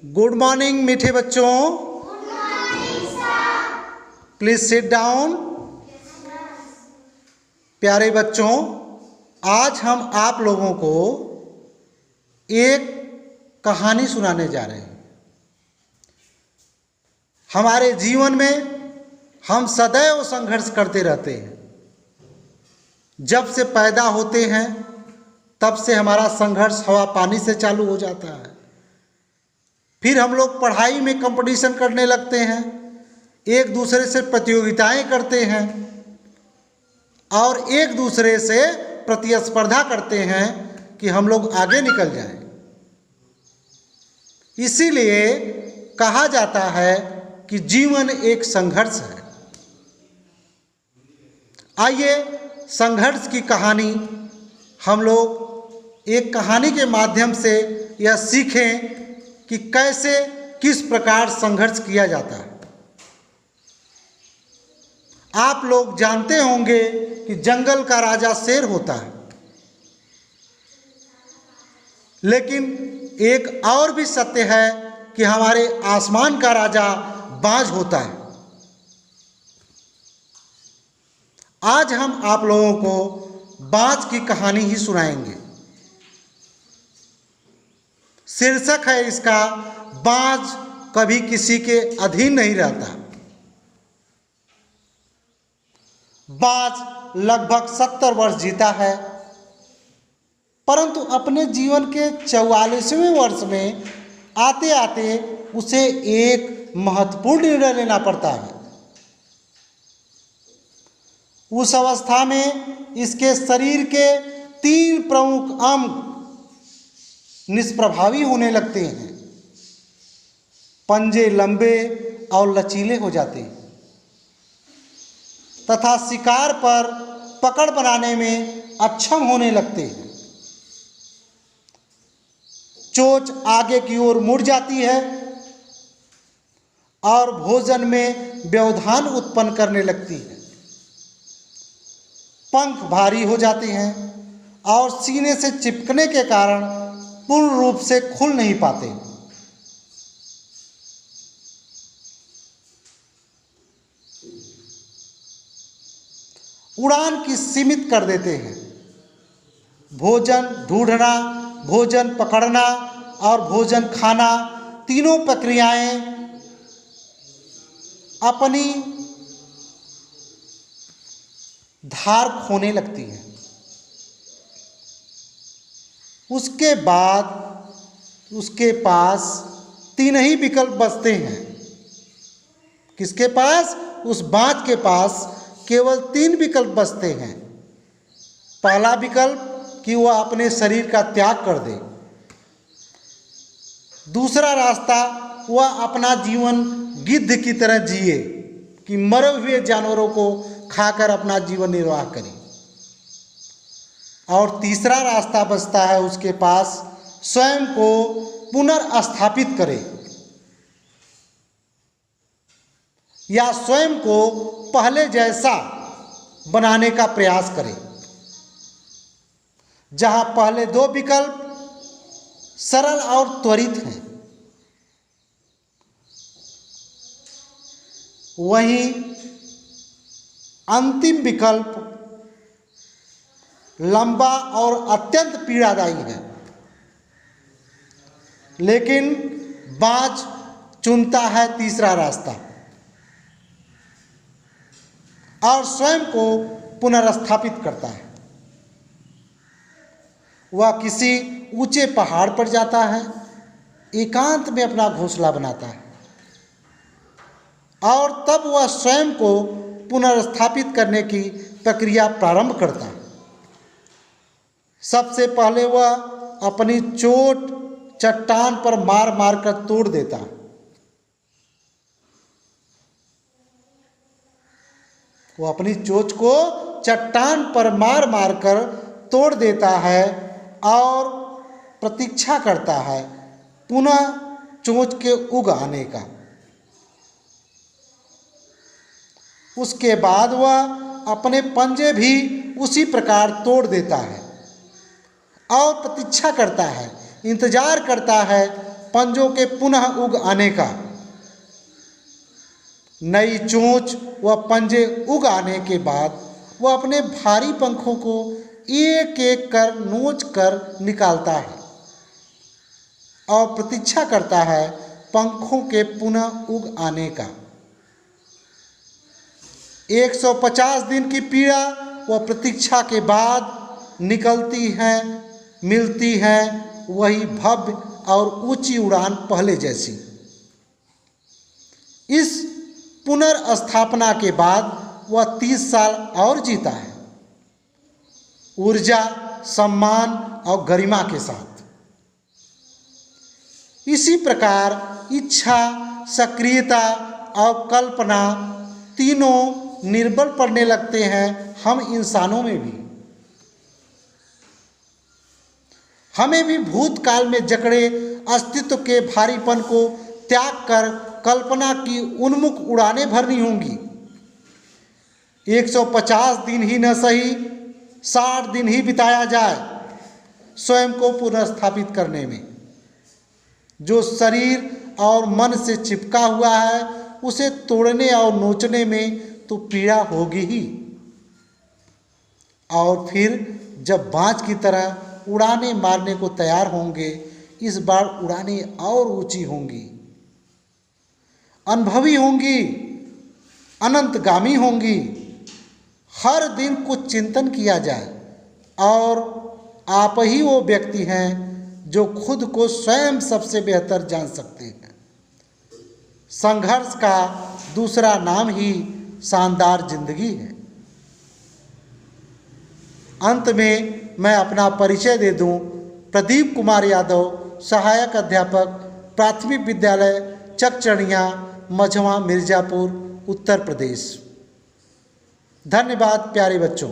Good morning मीठे बच्चों। Please sit down. प्यारे बच्चों, आज हम आप लोगों को एक कहानी सुनाने जा रहे हैं। हमारे जीवन में हम सदैव संघर्ष करते रहते हैं। जब से पैदा होते हैं तब से हमारा संघर्ष हवा पानी से चालू हो जाता है। फिर हम लोग पढ़ाई में कंपटीशन करने लगते हैं, एक दूसरे से प्रतियोगिताएं करते हैं और एक दूसरे से प्रतिस्पर्धा करते हैं कि हम लोग आगे निकल जाएं। इसीलिए कहा जाता है कि जीवन एक संघर्ष है। आइए संघर्ष की कहानी हम लोग एक कहानी के माध्यम से यह सीखें कि कैसे किस प्रकार संघर्ष किया जाता है। आप लोग जानते होंगे कि जंगल का राजा शेर होता है, लेकिन एक और भी सत्य है कि हमारे आसमान का राजा बाज होता है। आज हम आप लोगों को बाज की कहानी ही सुनाएंगे। शीर्षक है इसका, बाज कभी किसी के अधीन नहीं रहता। बाज लगभग 70 वर्ष जीता है, परंतु अपने जीवन के 44वें वर्ष में आते आते उसे एक महत्वपूर्ण निर्णय लेना पड़ता है। उस अवस्था में इसके शरीर के 3 प्रमुख अंग निष्प्रभावी होने लगते हैं। पंजे लंबे और लचीले हो जाते हैं तथा शिकार पर पकड़ बनाने में अक्षम होने लगते हैं। चोंच आगे की ओर मुड़ जाती है और भोजन में व्यवधान उत्पन्न करने लगती है। पंख भारी हो जाते हैं और सीने से चिपकने के कारण पूर्ण रूप से खुल नहीं पाते। उड़ान की सीमित कर देते हैं। भोजन ढूंढना, भोजन पकड़ना और भोजन खाना, तीनों प्रक्रियाएं अपनी धार खोने लगती हैं। उसके बाद उसके पास 3 ही विकल्प बचते हैं। किसके पास? उस बाज के पास केवल 3 विकल्प बचते हैं। पहला विकल्प कि वह अपने शरीर का त्याग कर दे। दूसरा रास्ता, वह अपना जीवन गिद्ध की तरह जिए कि मरे हुए जानवरों को खाकर अपना जीवन निर्वाह करे। और तीसरा रास्ता बचता है उसके पास, स्वयं को पुनर्स्थापित करे या स्वयं को पहले जैसा बनाने का प्रयास करे। जहां पहले 2 विकल्प सरल और त्वरित हैं, वहीं अंतिम विकल्प लंबा और अत्यंत पीड़ादायी है। लेकिन बाज चुनता है तीसरा रास्ता और स्वयं को पुनर्स्थापित करता है। वह किसी ऊंचे पहाड़ पर जाता है, एकांत में अपना घोंसला बनाता है और तब वह स्वयं को पुनर्स्थापित करने की प्रक्रिया प्रारंभ करता है। सबसे पहले वह अपनी चोट चट्टान पर मार मार कर तोड़ देता है। वो अपनी चोंच को चट्टान पर मार मार कर तोड़ देता है और प्रतीक्षा करता है पुनः चोंच के उग आने का। उसके बाद वह अपने पंजे भी उसी प्रकार तोड़ देता है और प्रतीक्षा करता है, इंतजार करता है पंजों के पुनः उग आने का। नई चोंच व पंजे उग आने के बाद वह अपने भारी पंखों को एक एक कर नोच कर निकालता है और प्रतीक्षा करता है पंखों के पुनः उग आने का। 150 दिन की पीड़ा व प्रतीक्षा के बाद निकलती है, मिलती है वही भव्य और ऊंची उड़ान पहले जैसी। इस पुनर्स्थापना के बाद वह 30 साल और जीता है, ऊर्जा, सम्मान और गरिमा के साथ। इसी प्रकार इच्छा, सक्रियता और कल्पना तीनों निर्बल पड़ने लगते हैं हम इंसानों में भी। हमें भी भूतकाल में जकड़े अस्तित्व के भारीपन को त्याग कर कल्पना की उन्मुख उड़ानें भरनी होंगी। 150 दिन ही न सही 60 दिन ही बिताया जाए स्वयं को पुनर्स्थापित करने में। जो शरीर और मन से चिपका हुआ है उसे तोड़ने और नोचने में तो पीड़ा होगी ही, और फिर जब बाज की तरह उड़ाने मारने को तैयार होंगे, इस बार उड़ानें और ऊंची होंगी, अनुभवी होंगी, अनंतगामी होंगी। हर दिन कुछ चिंतन किया जाए और आप ही वो व्यक्ति हैं जो खुद को स्वयं सबसे बेहतर जान सकते हैं। संघर्ष का दूसरा नाम ही शानदार जिंदगी है। अंत में मैं अपना परिचय दे दूं। प्रदीप कुमार यादव, सहायक अध्यापक, प्राथमिक विद्यालय चकचढ़िया, मझवा, मिर्ज़ापुर, उत्तर प्रदेश। धन्यवाद प्यारे बच्चों।